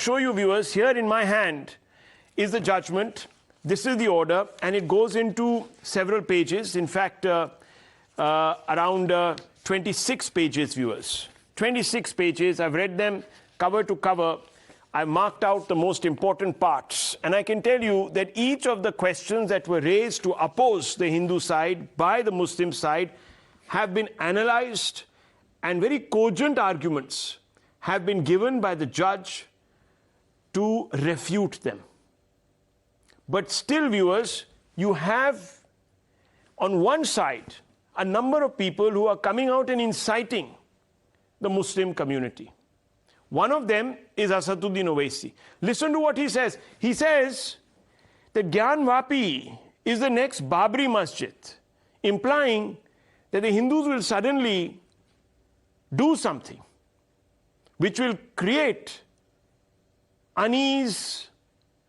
show you, viewers, here in my hand is the judgment. This is the order, and it goes into several pages. In fact, around 26 pages, viewers. 26 pages. I've read them cover to cover. I've marked out the most important parts. And I can tell you that each of the questions that were raised to oppose the Hindu side by the Muslim side have been analyzed, and very cogent arguments have been given by the judge to refute them. But still, viewers, you have on one side a number of people who are coming out and inciting the Muslim community. One of them is Asaduddin Owaisi. Listen to what he says. He says that Gyanvapi is the next Babri Masjid, implying that the Hindus will suddenly do something which will create unease,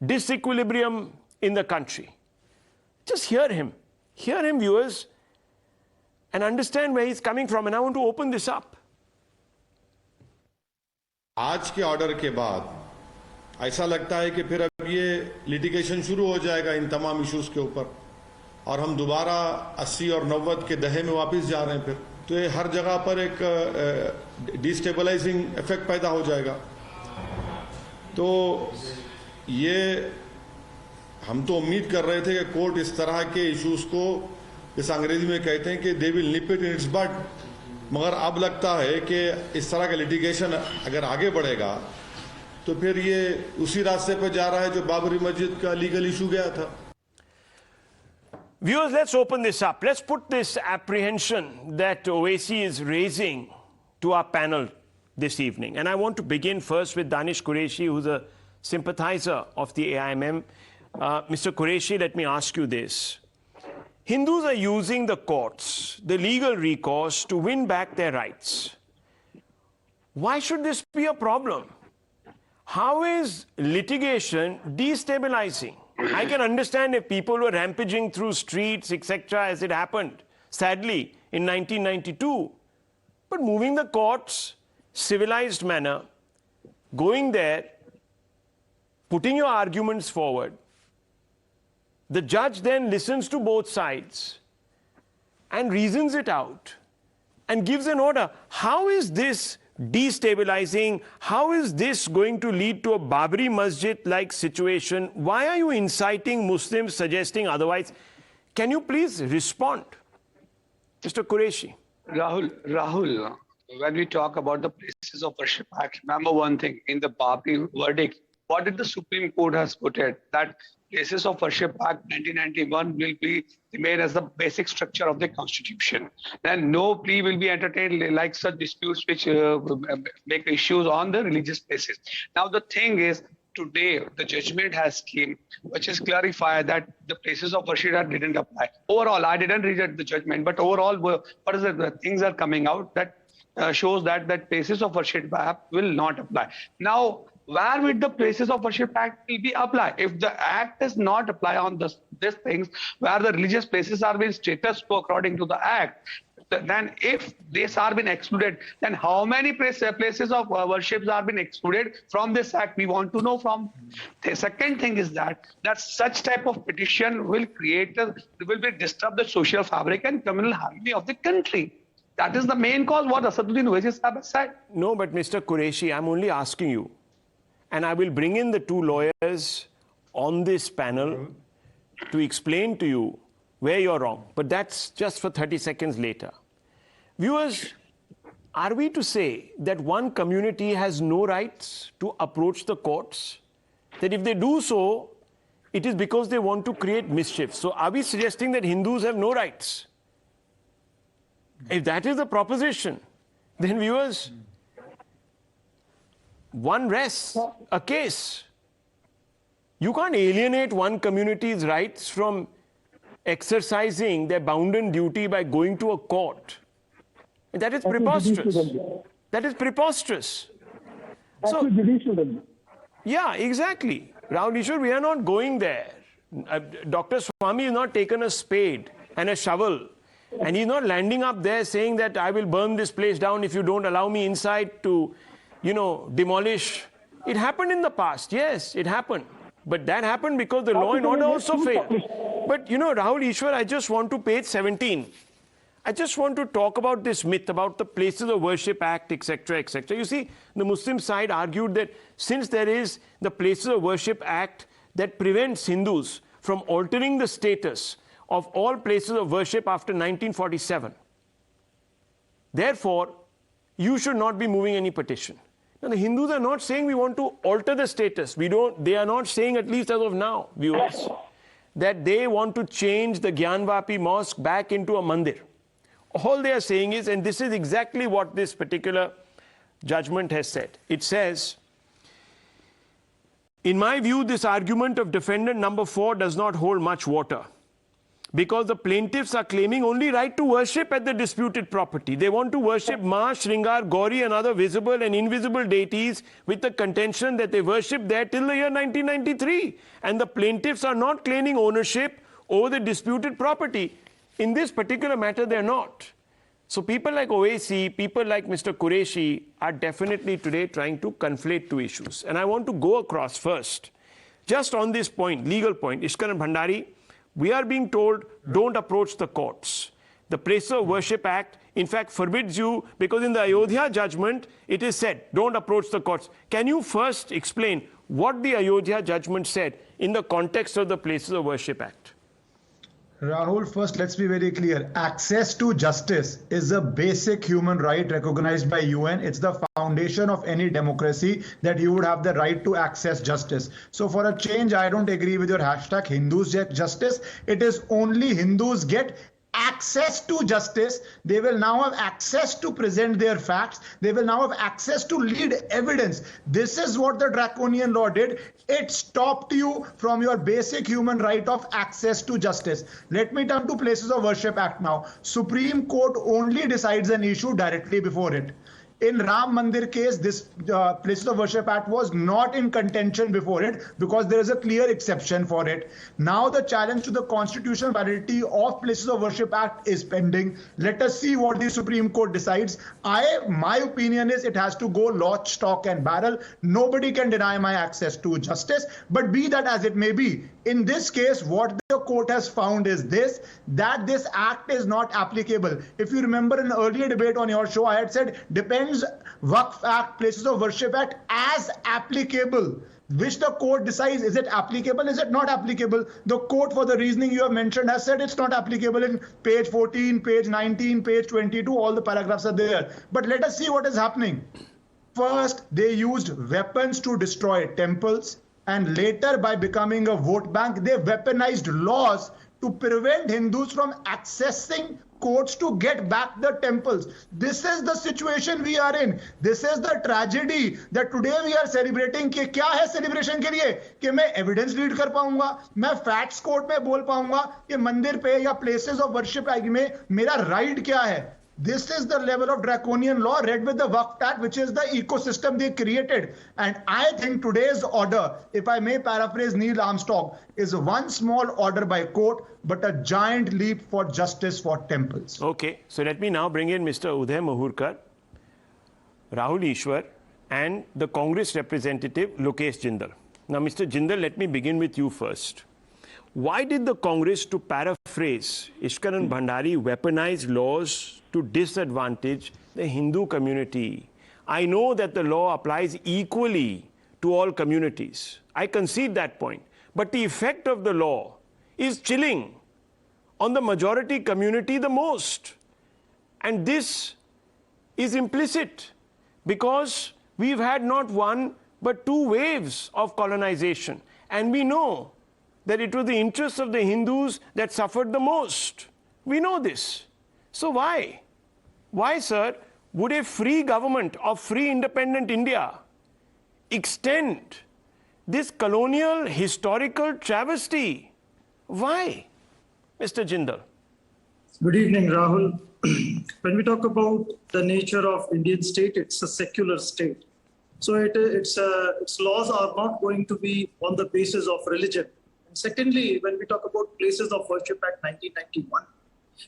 disequilibrium in the country. Just hear him, viewers, and understand where he's coming from. And I want to open this up. आज के order के बाद ऐसा लगता है कि फिर अब ये लिटिगेशन शुरू हो जाएगा इन तमाम इश्यूज के ऊपर, और हम दोबारा 80 और 90 के दहे में वापस जा रहे हैं फिर, तो ये हर जगह पर एक डिस्टेबलाइजिंग इफेक्ट पैदा हो जाएगा। तो ये हम तो उम्मीद कर रहे थे कि कोर्ट इस तरह के इश्यूज को, इस अंग्रेजी में कहते हैं कि they will nip it in its bud, मगर अब लगता है कि इस तरह का लिटिगेशन अगर आगे बढ़ेगा तो फिर ये उसी रास्ते पर जा रहा है जो बाबरी मस्जिद का लीगल इशू गया था। Viewers, let's open this up. Let's put this apprehension that Owaisi is raising to our panel this evening. And I want to begin first with Danish Qureshi, who's a sympathizer of the AIMM. Mr. Qureshi, let me ask you this. Hindus are using the courts, the legal recourse, to win back their rights. Why should this be a problem? How is litigation destabilizing? I can understand if people were rampaging through streets, etc., as it happened, sadly, in 1992. But moving the courts, civilized manner, going there, putting your arguments forward, the judge then listens to both sides and reasons it out and gives an order. How is this destabilizing? How is this going to lead to a Babri Masjid-like situation? Why are you inciting Muslims, suggesting otherwise? Can you please respond, Mr. Qureshi? Rahul, when we talk about the Places of Worship Act, remember one thing, in the Babri verdict, what did the Supreme Court has put it? That Places of Worship Act 1991 will remain as the basic structure of the Constitution. And no plea will be entertained like such disputes which make issues on the religious places. Now the thing is, today the judgment has came which is clarified that the Places of Worship Act didn't apply. Overall, I didn't read the judgment, but overall, what is the things are coming out that shows that Places of Worship Act will not apply. Now, where would the Places of Worship Act will be applied? If the act does not apply on these things, where the religious places are being status quo according to the act, then if these are being excluded, then how many places of worships are being excluded from this act? We want to know from. The second thing is that such type of petition will disturb the social fabric and communal harmony of the country. That is the main cause what Asaduddin Owaisi has said. No, but Mr. Qureshi, I'm only asking you, and I will bring in the two lawyers on this panel to explain to you where you're wrong. But that's just for 30 seconds later. Viewers, are we to say that one community has no rights to approach the courts? That if they do so, it is because they want to create mischief. So are we suggesting that Hindus have no rights? If that is the proposition, then viewers, one rests a case. You can't alienate one community's rights from exercising their bounden duty by going to a court. That is preposterous. That is preposterous. So, yeah, exactly. Rahul Ishwar, we are not going there. Dr. Swami has not taken a spade and a shovel, and he's not landing up there saying that I will burn this place down if you don't allow me inside to, demolish It happened in the past, yes, it happened. But that happened because the law and order also failed. But you know, Rahul Ishwar, I just want to page 17. I just want to talk about this myth about the Places of Worship Act, etc., etc. You see, the Muslim side argued that since there is the Places of Worship Act that prevents Hindus from altering the status of all places of worship after 1947, therefore, you should not be moving any petition. Now, the Hindus are not saying we want to alter the status. They are not saying, at least as of now, viewers, that they want to change the Gyanvapi mosque back into a mandir. All they are saying is, and this is exactly what this particular judgment has said. It says, in my view, this argument of defendant number 4 does not hold much water, because the plaintiffs are claiming only right to worship at the disputed property. They want to worship Ma, Shringar, Gauri and other visible and invisible deities with the contention that they worshipped there till the year 1993. And the plaintiffs are not claiming ownership over the disputed property. In this particular matter, they're not. So people like Owaisi, people like Mr. Qureshi are definitely today trying to conflate two issues. And I want to go across first, just on this point, legal point, Ishkaran Bhandari, we are being told, don't approach the courts. The Places of Worship Act, in fact, forbids you, because in the Ayodhya judgment, it is said, don't approach the courts. Can you first explain what the Ayodhya judgment said in the context of the Places of Worship Act? Rahul, first, let's be very clear. Access to justice is a basic human right recognized by UN. It's the foundation of any democracy that you would have the right to access justice. So for a change, I don't agree with your hashtag Hindus get justice. It is only Hindus get access to justice. They will now have access to present their facts. They will now have access to lead evidence. This is what the draconian law did. It stopped you from your basic human right of access to justice. Let me turn to Places of Worship Act now. Supreme Court only decides an issue directly before it. In Ram Mandir case, this Places of Worship Act was not in contention before it because there is a clear exception for it. Now the challenge to the constitutional validity of Places of Worship Act is pending. Let us see what the Supreme Court decides. My opinion is it has to go lock, stock and barrel. Nobody can deny my access to justice, but be that as it may be, in this case, what the court has found is that this act is not applicable. If you remember in an earlier debate on your show, I had said, depends Waqf Act, Places of Worship Act as applicable, which the court decides, is it applicable, is it not applicable? The court, for the reasoning you have mentioned, has said it's not applicable in page 14, page 19, page 22, all the paragraphs are there. But let us see what is happening. First, they used weapons to destroy temples, and later, by becoming a vote bank, they weaponized laws to prevent Hindus from accessing courts to get back the temples. This is the situation we are in. This is the tragedy that today we are celebrating. कि क्या है celebration के लिए? कि मैं evidence read कर पाऊंगा, मैं facts court में बोल पाऊंगा कि मंदिर पे या places of worship में मेरा right क्या है? This is the level of draconian law read with the Waqf Act, which is the ecosystem they created. And I think today's order, if I may paraphrase Neil Armstrong, is one small order by court, but a giant leap for justice for temples. Okay, so let me now bring in Mr. Uday Mahurkar, Rahul Ishwar, and the Congress representative Lokesh Jindal. Now, Mr. Jindal, let me begin with you first. Why did the Congress, to paraphrase Ishkaran Bhandari, weaponize laws to disadvantage the Hindu community? I know that the law applies equally to all communities. I concede that point. But the effect of the law is chilling on the majority community the most. And this is implicit because we've had not one but two waves of colonization. And we know that it was the interests of the Hindus that suffered the most. We know this. So why? Why, sir, would a free government of free independent India extend this colonial historical travesty? Why? Mr. Jindal. Good evening, Rahul. When we talk about the nature of Indian state, it's a secular state. So its laws are not going to be on the basis of religion. And secondly, when we talk about Places of Worship Act 1991,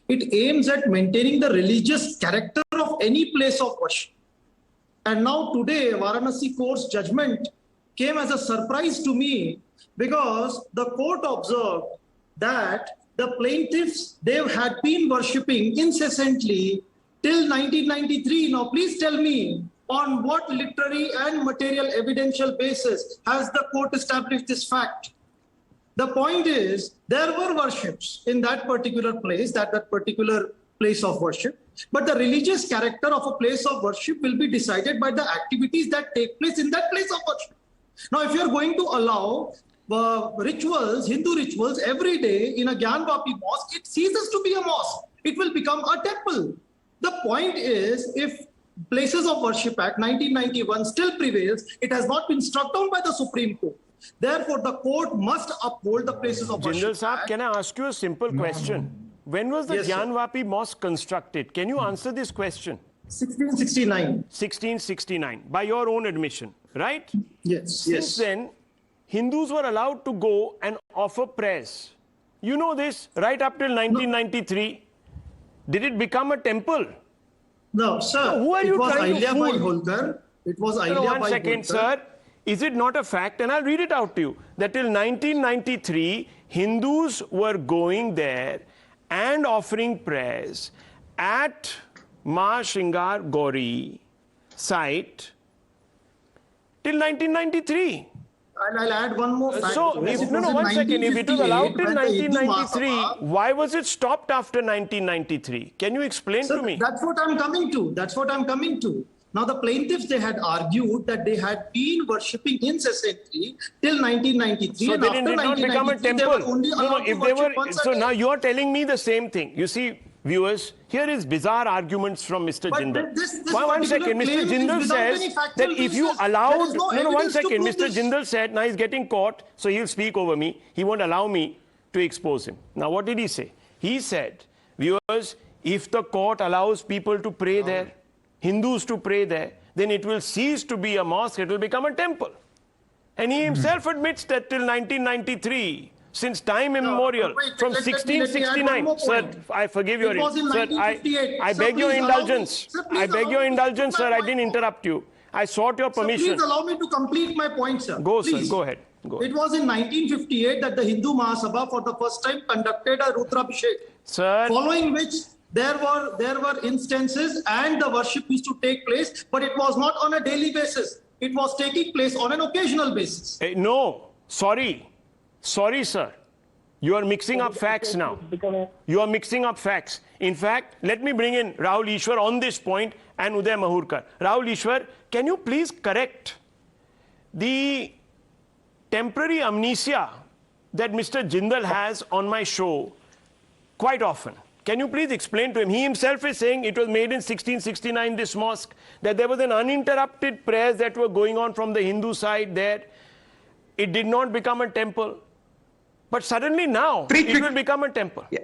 it aims at maintaining the religious character of any place of worship. And now today, Varanasi court's judgment came as a surprise to me because the court observed that the plaintiffs, they had been worshipping incessantly till 1993. Now, please tell me, on what literary and material evidential basis has the court established this fact? The point is, there were worships in that particular place, that particular place of worship, but the religious character of a place of worship will be decided by the activities that take place in that place of worship. Now, if you're going to allow rituals, Hindu rituals every day in a Gyanvapi mosque, it ceases to be a mosque. It will become a temple. The point is, if Places of Worship Act 1991 still prevails, it has not been struck down by the Supreme Court. Therefore, the court must uphold the Places of Worship Jindal Saab, Act. can I ask you a simple question? When was the Yes, sir. Gyanvapi mosque constructed? Can you answer this question? 1669. 1669, by your own admission, right? Yes. Since then, Hindus were allowed to go and offer prayers. You know this, right up till 1993. Did it become a temple? No, sir. So who are you trying to fool? Holkar. It was Ilya One Bai second, Holkar. sir. Is it not a fact? And I'll read it out to you. That till 1993, Hindus were going there and offering prayers at Ma Shringar Gauri site till 1993. I'll add one more fact. So, to this. if, It was in one second. If it was allowed 1958 till when the Hindu 1993, Mahasabha- why was it stopped after 1993? Can you explain Sir, to me? that's what I'm coming to. That's what I'm coming to. Now, the plaintiffs, they had argued that they had been worshipping incessantly till 1993. So and then after it did not become a 1993, they temple. were only allowed to if they were, worship once a so day. now you are telling me the same thing. You see, viewers, here is bizarre arguments from Mr. But Jindal. this One particular second, Mr. claim is Jindal without says any factual that if you basis. There allowed, is no one evidence to second, prove Mr. this. Jindal said, now he's getting caught, so he'll speak over me. He won't allow me to expose him. Now, what did he say? He said, viewers, if the court allows people to pray there, Hindus to pray there, then it will cease to be a mosque, it will become a temple. And he himself admits that till 1993, since time immemorial, wait, from let me add 1669, one more sir, point. I forgive your It was in sir, 1958. I Sir, beg your please allow me- indulgence. sir, please I beg allow your me to indulgence, complete sir. my I didn't point. interrupt you. I sought your Sir, permission. please allow me to complete my point, sir. Go, sir. Please. Go ahead. Go ahead. It was in 1958 that the Hindu Mahasabha for the first time conducted a Rudrabhishek. Sir, Following which there were instances and the worship used to take place, but it was not on a daily basis. It was taking place on an occasional basis. no, sorry. Sorry, sir. You are mixing up facts now. You are mixing up facts. In fact, let me bring in Rahul Ishwar on this point and Uday Mahurkar. Rahul Ishwar, can you please correct the temporary amnesia that Mr. Jindal has on my show quite often? Can you please explain to him? He himself is saying it was made in 1669, this mosque, that there was an uninterrupted prayers that were going on from the Hindu side there. It did not become a temple. But suddenly now, it will become a temple. Yeah.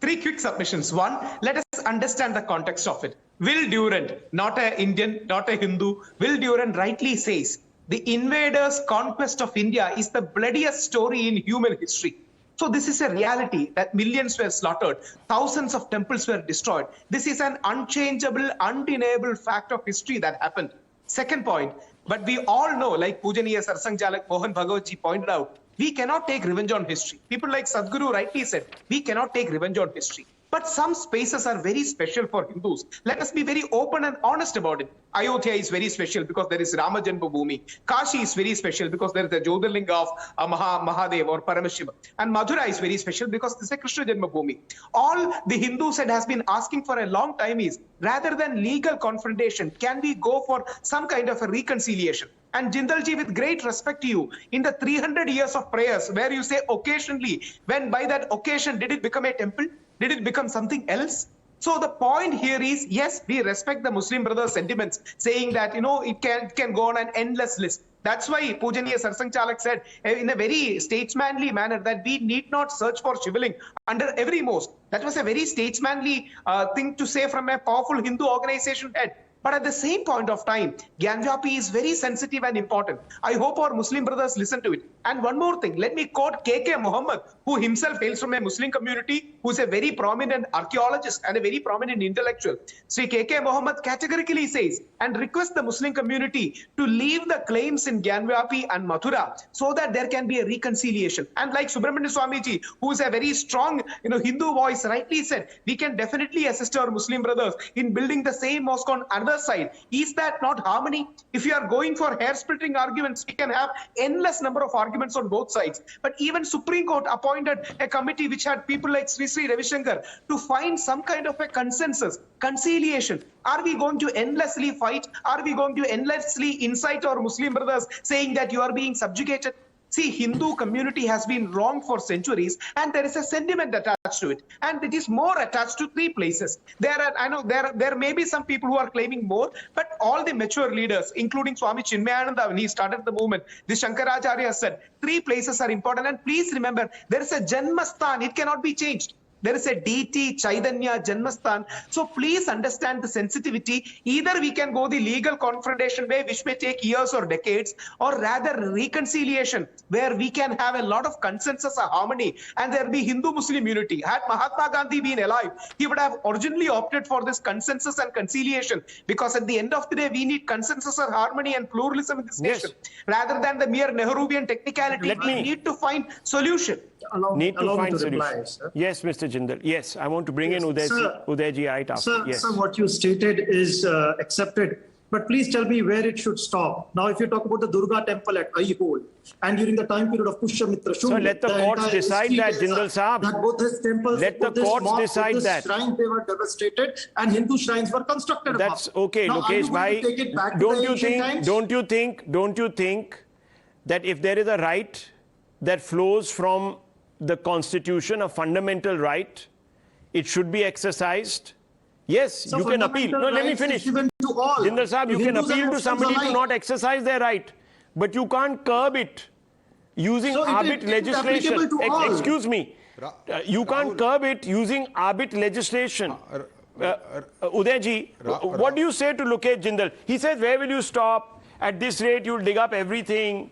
3 quick submissions. One, let us understand the context of it. Will Durant, not an Indian, not a Hindu, Will Durant rightly says, the invaders' conquest of India is the bloodiest story in human history. So this is a reality that millions were slaughtered, thousands of temples were destroyed. This is an unchangeable, undeniable fact of history that happened. Second point, but we all know, like Pujaniya Sarsang Jalak Mohan Bhagawatji pointed out, we cannot take revenge on history. People like Sadhguru rightly said, we cannot take revenge on history. But some spaces are very special for Hindus. Let us be very open and honest about it. Ayodhya is very special because there is Rama Janmabhoomi. Kashi is very special because there is the Jyotirlinga of Mahadev or Paramashiva. And Mathura is very special because this is a Krishna Janmabhoomi. All the Hindus has been asking for a long time is, rather than legal confrontation, can we go for some kind of a reconciliation? And Jindalji, with great respect to you, in the 300 years of prayers, where you say occasionally, when by that occasion, did it become a temple? Did it become something else? So the point here is, yes, we respect the Muslim brothers' sentiments, saying that, it can go on an endless list. That's why Pujaniya Sarsang Chalak said in a very statesmanly manner that we need not search for Shivling under every mosque. That was a very statesmanly thing to say from a powerful Hindu organization head. But at the same point of time, Gyanvapi is very sensitive and important. I hope our Muslim brothers listen to it. And one more thing, let me quote KK Muhammad, who himself hails from a Muslim community, who's a very prominent archaeologist and a very prominent intellectual. Sri KK Muhammad categorically says and requests the Muslim community to leave the claims in Gyanvapi and Mathura so that there can be a reconciliation. And like Subramanian Swamiji, who is a very strong Hindu voice, rightly said, we can definitely assist our Muslim brothers in building the same mosque on another side. Is that not harmony? If you are going for hair-splitting arguments, we can have endless number of arguments on both sides. But even Supreme Court appointed a committee which had people like Shri Ravishankar to find some kind of a consensus, conciliation. Are we going to endlessly fight? Are we going to endlessly incite our Muslim brothers saying that you are being subjugated? See, Hindu community has been wrong for centuries, and there is a sentiment attached to it, and it is more attached to three places. I know there may be some people who are claiming more, but all the mature leaders, including Swami Chinmayananda, when he started the movement, the Shankaracharya said 3 places are important. And please remember, there is a Janmastan; it cannot be changed. There is a DT, Chaitanya, Janmastan. So please understand the sensitivity. Either we can go the legal confrontation way, which may take years or decades, or rather reconciliation, where we can have a lot of consensus or harmony, and there will be Hindu-Muslim unity. Had Mahatma Gandhi been alive, he would have originally opted for this consensus and conciliation, because at the end of the day, we need consensus or harmony and pluralism in this nation. Rather than the mere Nehruvian technicality, we need to find solution. Allow me to reply, sir. Yes, Mr. Jindal. Yes, I want to bring in Udayji right after. Sir, yes. sir, what you stated is accepted. But please tell me where it should stop. Now, if you talk about the Durga temple at Aihole, and during the time period of Pushyamitra Shunga, so let the courts decide that, Jindal Sahab. That both his temples, let the courts decide that. Shrines, they were devastated, and Hindu shrines were constructed. That's okay, now, Lokesh bhai. Don't you think that if there is a right that flows from the Constitution, a fundamental right, it should be exercised? Yes, so you can appeal. No, let me finish. Jindal Sahab, you can appeal to somebody to not exercise their right, but you can't curb it using arbit legislation. Excuse me. You can't curb it using arbit legislation. Udayji, what do you say to Lokesh Jindal? He says, where will you stop? At this rate, you'll dig up everything.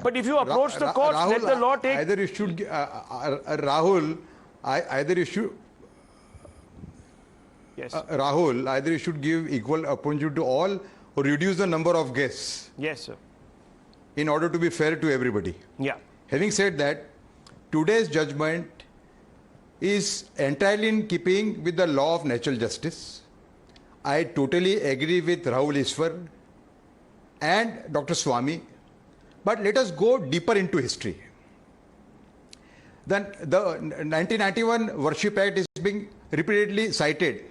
But if you approach the courts, Rahul, let the law take... Either you should... Rahul, either you should... Yes. Rahul, either you should give equal opportunity to all or reduce the number of guests. Yes, sir. In order to be fair to everybody. Yeah. Having said that, today's judgment is entirely in keeping with the law of natural justice. I totally agree with Rahul Ishwar and Dr. Swami. But let us go deeper into history. Then the 1991 Worship Act is being repeatedly cited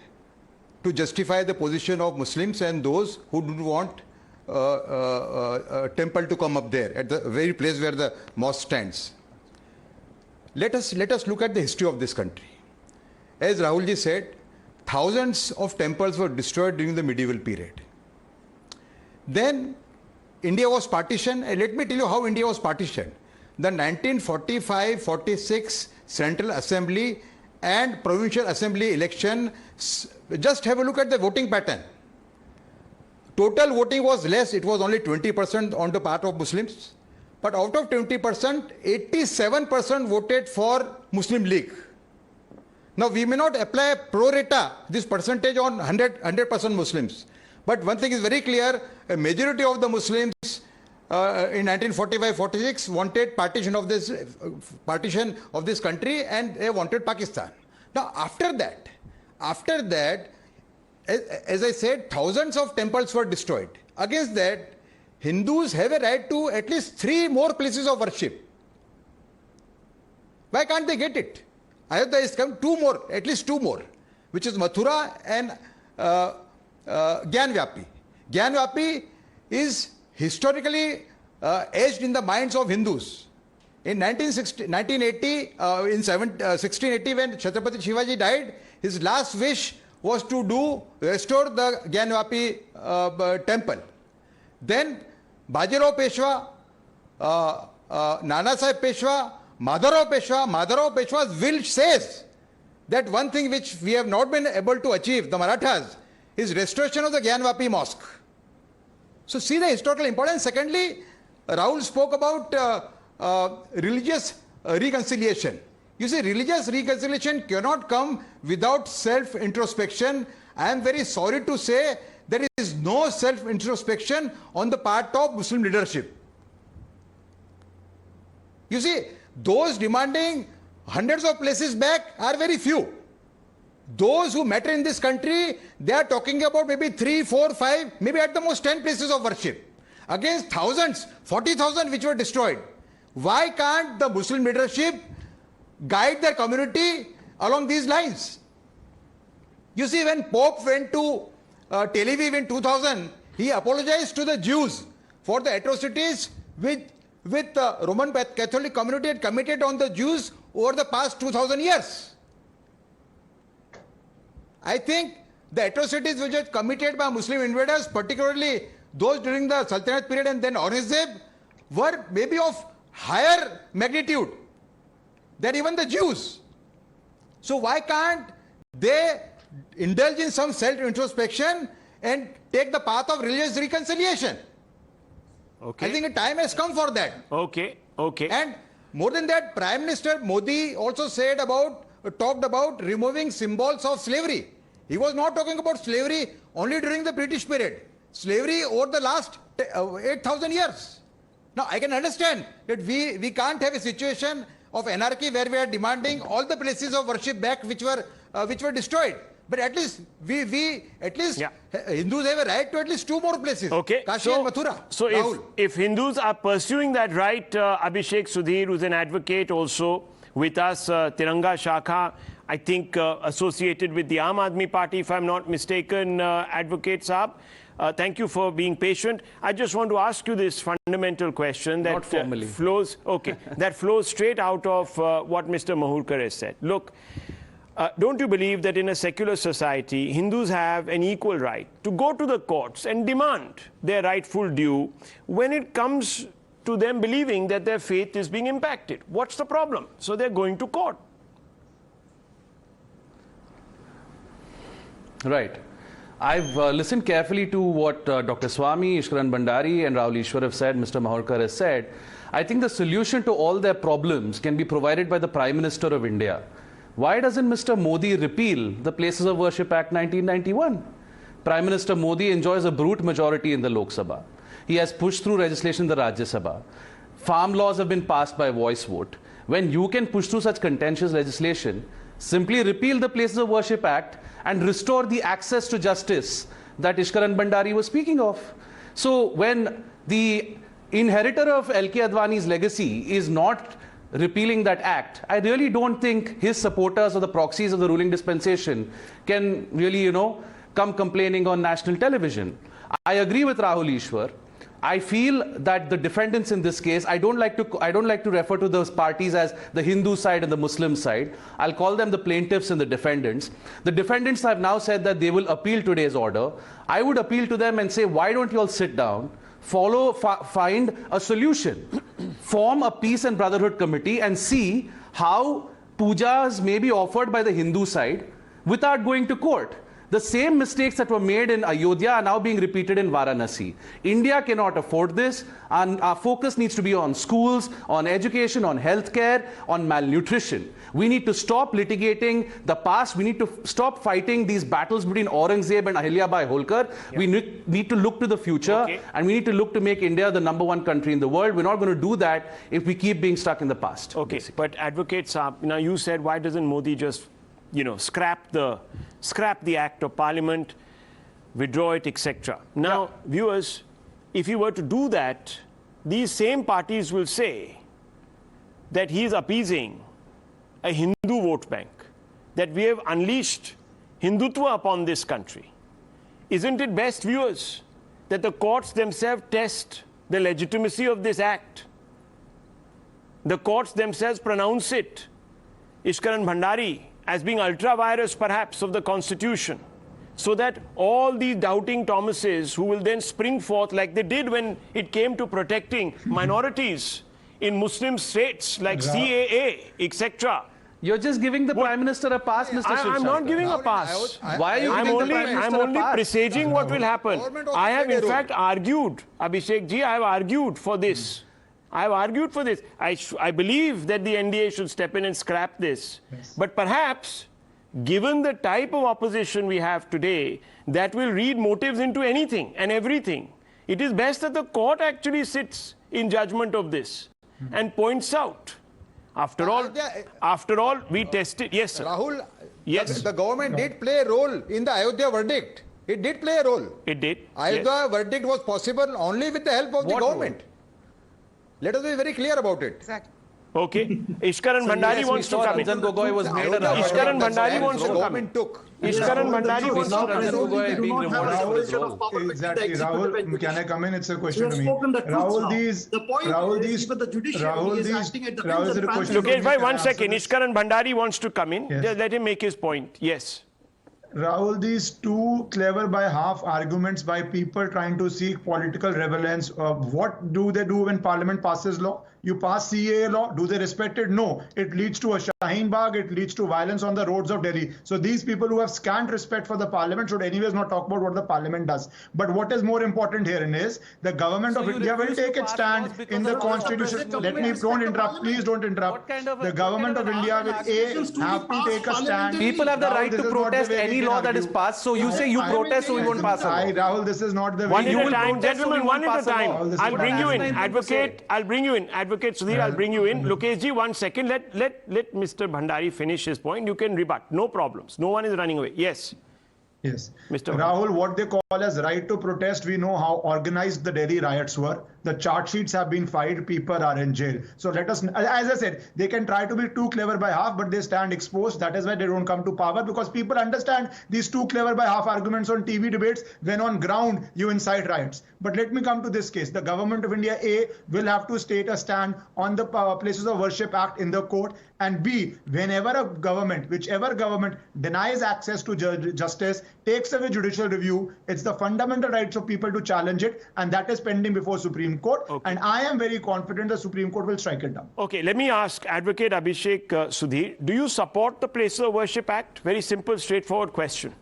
to justify the position of Muslims and those who do not want a temple to come up there at the very place where the mosque stands. Let us look at the history of this country. As Rahulji said, thousands of temples were destroyed during the medieval period. Then India was partitioned, and let me tell you how India was partitioned. The 1945-46 Central Assembly and Provincial Assembly election, just have a look at the voting pattern. Total voting was less, it was only 20% on the part of Muslims. But out of 20%, 87% voted for Muslim League. Now we may not apply pro rata, this percentage on 100% Muslims. But one thing is very clear, a majority of the Muslims in 1945-46 wanted partition of this country, and they wanted Pakistan. Now after that, as I said, thousands of temples were destroyed. Against that, Hindus have a right to at least 3 more places of worship. Why can't they get it? Ayodhya is come 2 more, at least 2 more, which is Mathura and Gyanvapi. Gyanvapi is historically etched in the minds of Hindus. In 1680, when Chhatrapati Shivaji died, his last wish was to restore the Gyanvapi temple. Then Bajirao Peshwa, Nana Sahib Peshwa, Madharao Peshwa's will says that one thing which we have not been able to achieve, the Marathas, is restoration of the Gyanvapi mosque. So see the historical importance. Secondly, Rahul spoke about religious reconciliation. You see, religious reconciliation cannot come without self-introspection. I am very sorry to say there is no self-introspection on the part of Muslim leadership. You see, those demanding hundreds of places back are very few. Those who matter in this country, they are talking about maybe 3, 4, 5, maybe at the most 10 places of worship. Against thousands, 40,000 which were destroyed. Why can't the Muslim leadership guide their community along these lines? You see, when Pope went to Tel Aviv in 2000, he apologized to the Jews for the atrocities which the Roman Catholic community had committed on the Jews over the past 2000 years. I think the atrocities which were committed by Muslim invaders, particularly those during the Sultanate period and then Aurangzeb, were maybe of higher magnitude than even the Jews. So why can't they indulge in some self-introspection and take the path of religious reconciliation? Okay. I think a time has come for that. Okay. And more than that, Prime Minister Modi also talked about removing symbols of slavery. He was not talking about slavery only during the British period. Slavery over the last 8,000 years. Now, I can understand that we can't have a situation of anarchy where we are demanding all the places of worship back which were destroyed. But at least Hindus have a right to at least 2 more places. Okay. Kashi and Mathura. So if Hindus are pursuing that right, Abhishek Sudhir, who's an advocate also with us, Tiranga Shakha, I think associated with the Aam Aadmi Party, if I'm not mistaken, Advocate Saab. Thank you for being patient. I just want to ask you this fundamental question that flows straight out of what Mr. Mahurkar has said. Look, don't you believe that in a secular society, Hindus have an equal right to go to the courts and demand their rightful due when it comes to them believing that their faith is being impacted? What's the problem? So they're going to court. Right. I've listened carefully to what Dr. Swami, Ishkaran Bandari and Rahul Ishwar have said, Mr. Mahurkar has said. I think the solution to all their problems can be provided by the Prime Minister of India. Why doesn't Mr. Modi repeal the Places of Worship Act 1991? Prime Minister Modi enjoys a brute majority in the Lok Sabha. He has pushed through legislation in the Rajya Sabha. Farm laws have been passed by voice vote. When you can push through such contentious legislation, simply repeal the Places of Worship Act and restore the access to justice that Ishkaran Bandari was speaking of. So when the inheritor of L.K. Advani's legacy is not repealing that act, I really don't think his supporters or the proxies of the ruling dispensation can really, come complaining on national television. I agree with Rahul Ishwar. I feel that the defendants in this case, I don't like to refer to those parties as the Hindu side and the Muslim side. I'll call them the plaintiffs and the defendants. The defendants have now said that they will appeal today's order. I would appeal to them and say, why don't you all sit down, find a solution, form a peace and brotherhood committee and see how pujas may be offered by the Hindu side without going to court. The same mistakes that were made in Ayodhya are now being repeated in Varanasi. India cannot afford this, and our focus needs to be on schools, on education, on healthcare, on malnutrition. We need to stop litigating the past. We need to stop fighting these battles between Aurangzeb and Ahilyabai Holkar. Yeah. We need to look to the future, and we need to look to make India the #1 country in the world. We're not going to do that if we keep being stuck in the past. Okay, basically. But Advocate Saab, now you said, why doesn't Modi just scrap the Act of Parliament, withdraw it, etc. Now, viewers, if he were to do that, these same parties will say that he is appeasing a Hindu vote bank, that we have unleashed Hindutva upon this country. Isn't it best, viewers, that the courts themselves test the legitimacy of this act? The courts themselves pronounce it, Ishkaran Bhandari, as being ultra-virus perhaps of the Constitution, so that all these doubting Thomases who will then spring forth like they did when it came to protecting minorities in Muslim states like CAA, etc., You're just giving the Prime Minister a pass, Mr. Shivashankar. I'm not giving a pass. Why are you I'm giving the only, Prime Minister I'm a only pass? presaging what will happen. I have in fact role. argued, Abhishek ji, I have argued for this. I have argued for this. I believe that the NDA should step in and scrap this. Yes. But perhaps, given the type of opposition we have today, that will read motives into anything and everything. It is best that the court actually sits in judgment of this and points out. After all, we tested. Yes, sir. Rahul, Yes. the government did play a role in the Ayodhya verdict. It did play a role. It did. Ayodhya verdict was possible only with the help of the What government. Let us be very clear about it. Exactly. Okay. Ishkaran Bhandari wants to come in. Ranjan Gogoi was made an Ishkaran That's Bhandari the wants to stand come in. government took. Ishkaran Bhandari wants to come in. Ranjan Gogoi being rewarded for his role. Exactly, Rahul. Can I come in? It's a question to me. spoken the truth now. Rahul, these, The point Rahul, is, these, even the judiciary Rahul, is these, acting at the Rahul, whims is and there a question? fancies Lokesh bhai, Can I one answer second. this? Ishkaran Bhandari wants to come in. Yes. Just let him make his point. Yes. Rahul, these two clever by half arguments by people trying to seek political relevance. What do they do when Parliament passes law? You pass CAA law. Do they respect it? No. It leads to a Shaheen Bagh. It leads to violence on the roads of Delhi. So these people who have scant respect for the Parliament should anyways not talk about what the Parliament does. But what is more important here is the government of you India will refuse to take its pass stand laws because in the of the constitution. government Let me, respect don't the interrupt. Parliament? Please don't interrupt. What kind of The a- government what of kind of India an will accusations to be have to passed take a stand. parliamentary? People have the Rahul, right this to is not the protest way we any can law that is argue. passed. So you say you protest, so we won't pass a law. Rahul, this is not the way. One You at a will time, protest, so gentlemen, we one won't at a pass a law. time. This I'll is bring you in. what I'm Advocate, I'll bring you in. Advocate Sudhir, I'll bring you in. Lokesh ji, 1 second. Let Mr. Bhandari finish his point. You can rebut. No problems. No one is running away. Yes. Yes. Mr. Rahul, what they call as right to protest, we know how organized the Delhi riots were. The chart sheets have been filed, people are in jail. So let us, as I said, they can try to be too clever by half, but they stand exposed. That is why they don't come to power, because people understand these too clever by half arguments on TV debates when on ground you incite riots. But let me come to this case. The government of India, A, will have to state a stand on the Places of Worship Act in the court, and B, whenever a government, whichever government denies access to justice, takes away judicial review, it's the fundamental rights of people to challenge it, and that is pending before Supreme Court. Okay. And I am very confident the Supreme Court will strike it down. Okay, let me ask Advocate Abhishek Sudhir, do you support the Places of Worship Act? Very simple, straightforward question.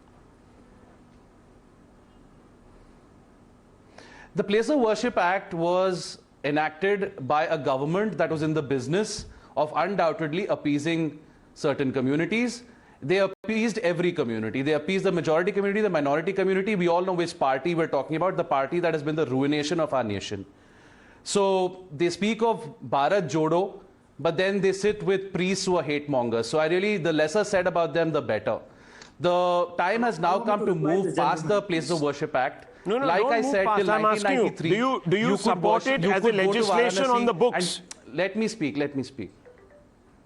The Place of Worship Act was enacted by a government that was in the business of undoubtedly appeasing certain communities. They appeased every community. They appeased the majority community, the minority community. We all know which party we're talking about, the party that has been the ruination of our nation. So they speak of Bharat Jodo, but then they sit with priests who are hate mongers. So the lesser said about them, the better. The time has now come to move past the Place of Worship Act. No, like don't I move said, past. till I'm asking you, 1993, do you could support it you as could a go to legislation on Varanasi the books? and- Let me speak.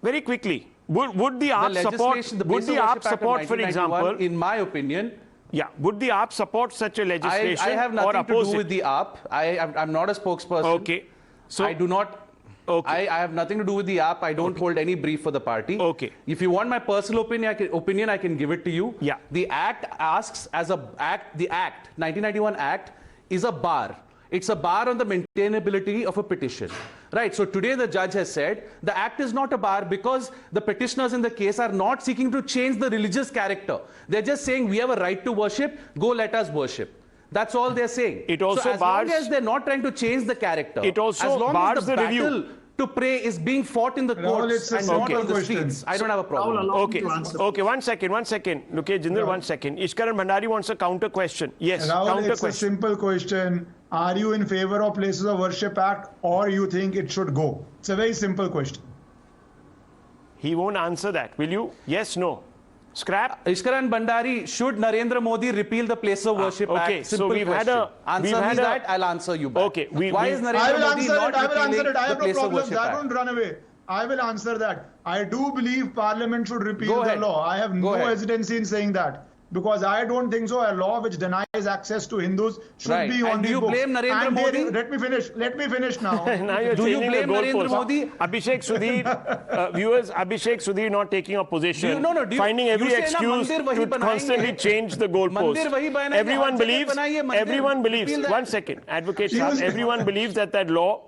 Very quickly, would the AAP support? legislation, the Would Place the of AAP Worship Act of support, for 1991, example? in my opinion, Yeah, would the AAP support such a legislation I have or nothing to oppose do it? with the AAP. I'm not a spokesperson. Okay, so I do not. Okay. I have nothing to do with the AAP. I don't hold any brief for the party. Okay. If you want my personal opinion, I can give it to you. Yeah. The Act asks the Act, 1991 Act, is a bar. It's a bar on the maintainability of a petition. Right, so today the judge has said the Act is not a bar because the petitioners in the case are not seeking to change the religious character. They're just saying we have a right to worship, go let us worship. That's all they're saying. It also so as bars- long as they're not trying to change the character, It also as long bars as the the review. battle to pray is being fought in the Rahul, courts it's a and not simple on the question. streets, I don't have a problem. Rahul, allow me Okay, to answer. okay, 1 second. Okay, Jindal, 1 second. Ishkaran Bhandari wants a counter question. Yes, Rahul, counter it's a question. simple question. Are you in favor of Places of Worship Act, or you think it should go? It's a very simple question. He won't answer that. Will you? Yes, no. Scrap? Ishkaran Bhandari, should Narendra Modi repeal the Place of Worship okay, Act? so Simple we've had question. a- we've Answer had me a- that, I'll answer you back. Okay, Why is I Narendra will Modi answer not it. I will answer repealing it. I the have no Place of problems. Worship I Act? won't run away. I will answer that. I do believe Parliament should repeal Go the ahead. law. I have Go no ahead. hesitancy in saying that. Because I don't think so. A law which denies access to Hindus should Right. be And on do the you books. blame Narendra And Modi? Let me finish now. Now you're Do you changing blame the Narendra goalpost. Modi? Abhishek Sudhir, viewers, Abhishek Sudhir not taking a position, do you- finding every you say na excuse mandir wahi to banayenge. constantly change the goalpost. Mandir wahi banayenge, Everyone har jagah believes, banaiye mandir. everyone believes, Repeal that. 1 second, Advocate He Saab, was- everyone believes that law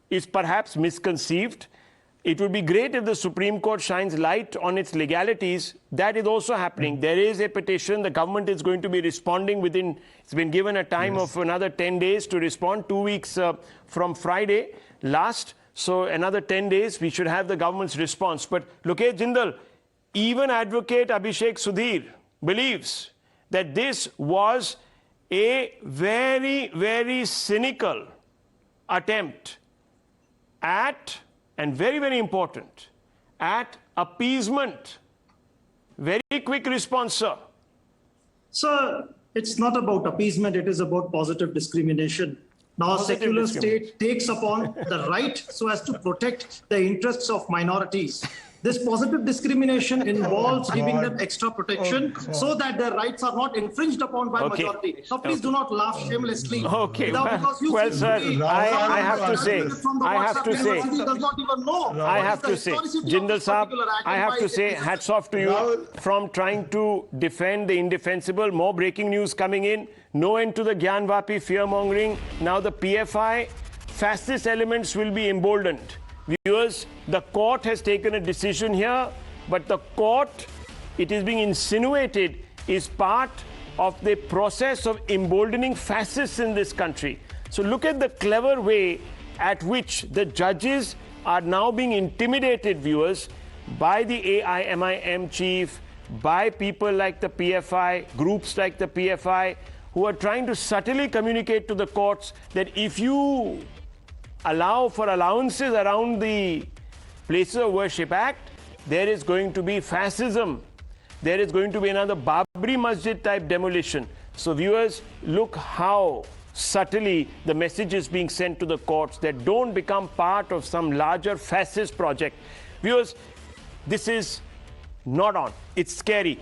is perhaps misconceived. It would be great if the Supreme Court shines light on its legalities. That is also happening. There is a petition. The government is going to be responding within, it's been given a time of another 10 days to respond, 2 weeks from Friday last. So another 10 days, we should have the government's response. But Lokesh Jindal, even Advocate Abhishek Sudhir believes that this was a very, very cynical attempt at, and very, very important, at appeasement. Very quick response, sir. So it's not about appeasement, it is about positive discrimination. Now, a secular state takes upon the right so as to protect the interests of minorities. This positive discrimination involves giving them extra protection so that their rights are not infringed upon by majority. So please do not laugh shamelessly. Okay, well, sir, I have to say, Jindal Saab, I have to say, hats off to you from trying to defend the indefensible. More breaking news coming in. No end to the Gyanvapi fear-mongering. Now the PFI, fascist elements will be emboldened. Viewers, the court has taken a decision here, but the court, it is being insinuated, is part of the process of emboldening fascists in this country. So look at the clever way at which the judges are now being intimidated, viewers, by the AIMIM chief, by people like the PFI, groups like the PFI, who are trying to subtly communicate to the courts that if you allow for allowances around the Places of Worship Act, there is going to be fascism. There is going to be another Babri Masjid type demolition. So viewers, look how subtly the message is being sent to the courts that don't become part of some larger fascist project. Viewers, this is not on. It's scary.